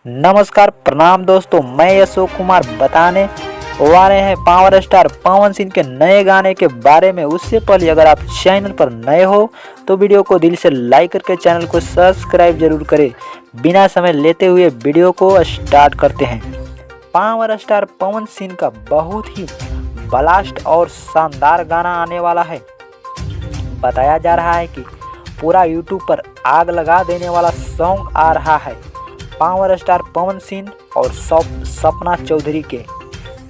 नमस्कार प्रणाम दोस्तों, मैं अशोक कुमार बताने वाले हैं पावर स्टार पवन सिंह के नए गाने के बारे में। उससे पहले अगर आप चैनल पर नए हो तो वीडियो को दिल से लाइक करके चैनल को सब्सक्राइब जरूर करें। बिना समय लेते हुए वीडियो को स्टार्ट करते हैं। पावर स्टार पवन सिंह का बहुत ही ब्लास्ट और शानदार गाना आने वाला है। बताया जा रहा है कि पूरा यूट्यूब पर आग लगा देने वाला सॉन्ग आ रहा है पावर स्टार पवन सिंह और सपना चौधरी के।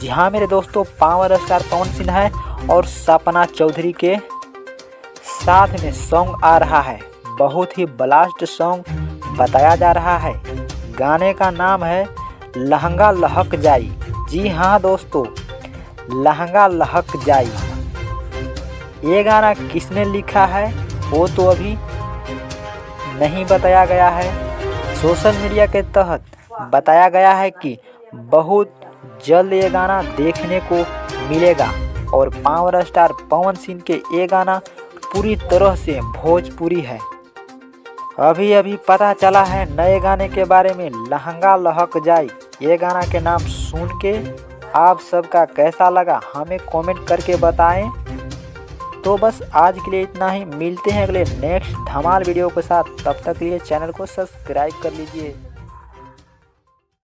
जी हाँ मेरे दोस्तों, पावर स्टार पवन सिंह है और सपना चौधरी के साथ में सॉन्ग आ रहा है। बहुत ही ब्लास्ट सॉन्ग बताया जा रहा है। गाने का नाम है लहंगा लहक जाई। जी हाँ दोस्तों, लहंगा लहक जाई। ये गाना किसने लिखा है वो तो अभी नहीं बताया गया है। सोशल मीडिया के तहत बताया गया है कि बहुत जल्द ये गाना देखने को मिलेगा और पावर स्टार पवन सिंह के ये गाना पूरी तरह से भोजपुरी है। अभी पता चला है नए गाने के बारे में, लहंगा लहक जाए। ये गाना के नाम सुन के आप सबका कैसा लगा हमें कमेंट करके बताएं। तो बस आज के लिए इतना ही। मिलते हैं अगले नेक्स्ट धमाल वीडियो के साथ। तब तक के लिए चैनल को सब्सक्राइब कर लीजिए।